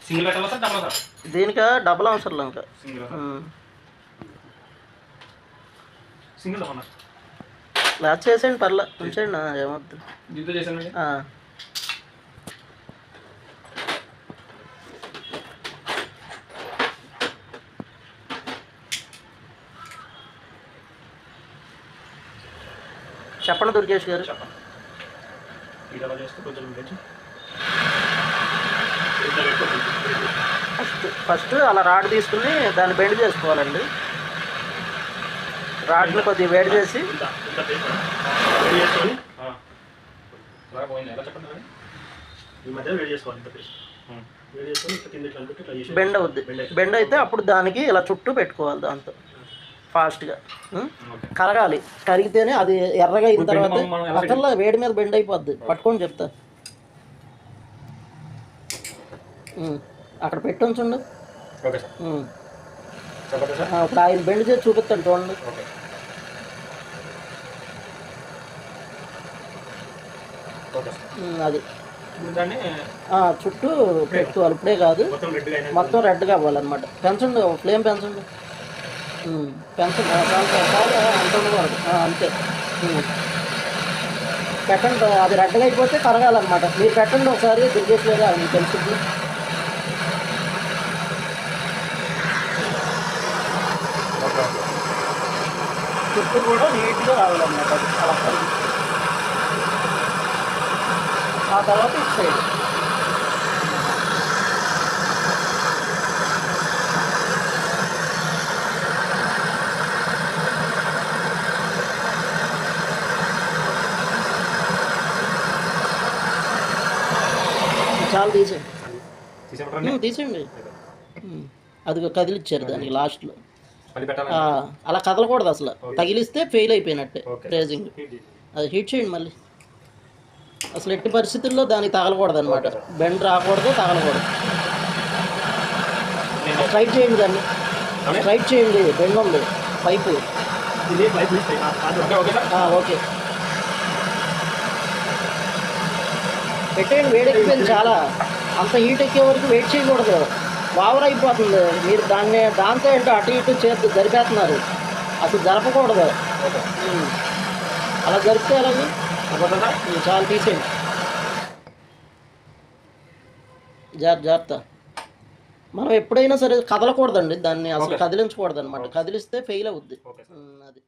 Single పెట్టాలా sir double sir? దీనికి double అవసరం ఇంకా సింగిల్ డబుల్ లాచ్ చేసేయండి పర్లే ఉంచేయండి ఏమవుతుంది దీంతో చేసానండి. చెప్పండి దుర్గేష్ గారు. చెప్పండి. ఇది ఎలా చేస్తే కొంచెం ఫస్ట్ అలా రాడ్ తీసుకుని దాన్ని బెండ్ చేసుకోవాలండి. రాడ్ని కొద్దిగా వేడి చేసి బెండ్ అవుద్ది. బెండ్ అయితే అప్పుడు దానికి ఇలా చుట్టూ పెట్టుకోవాలి. దాంతో ఫాస్ట్గా కరగాలి. కరిగితేనే అది ఎర్రగా అయిన తర్వాత పక్కన వేడి మీద బెండ్ అయిపోద్ది. పట్టుకొని చెప్తా. అక్కడ పెట్టి ఉంచండి. ఇప్పుడు ఆయన బెండ్ చేసి చూపిస్తాను చూడండి. అది చుట్టూ పెట్టుకోవాలి. ఇప్పుడే కాదు మొత్తం రెడ్గా అవ్వాలన్నమాట. పెంచండి, ఫ్లేమ్ పెంచండి. పెంచండి అంతే పెట్టండి. అది రెడ్గా అయిపోతే కరగాలన్నమాట. మీరు పెట్టండి ఒకసారి దుర్గేశ్వరి అది తెలుసుద్ది. చుట్టూ కూడా నీట్గా రావాలన్నమాట. అలా ఆ తర్వాత ఇటు సైడ్ చాలా తీసేయండి. అది కదిలిచ్చారు దానికి లాస్ట్లో. అలా కదలకూడదు అసలు. తగిలిస్తే ఫెయిల్ అయిపోయినట్టే రేజింగ్. అది హీట్ చేయండి మళ్ళీ. అసలు ఎట్టి పరిస్థితుల్లో దానికి తగలకూడదు అనమాట. బెండ్ రాకూడదు, తగలకూడదు. స్ట్రైట్ చేయండి దాన్ని. స్ట్రైట్ చేయండి. బెండ్ ఉంది పైపు. ఓకే పెట్టేయండి. వేడెక్కిపోయింది చాలా. అంత హీట్ ఎక్కే వరకు వెయిట్ చేయకూడదు. ఓవర్ అయిపోతుంది. మీరు దాంతో ఏంటో అటు ఇటు చేతి జరిపేస్తున్నారు. అసలు జరపకూడదు. అలా జరిపితే అలాగే చాలా తీసేయండి. జాగ్రత్త. మనం ఎప్పుడైనా సరే కదలకూడదండి. దాన్ని అసలు కదిలించకూడదు అనమాట. కదిలిస్తే ఫెయిల్ అవుద్ది. అది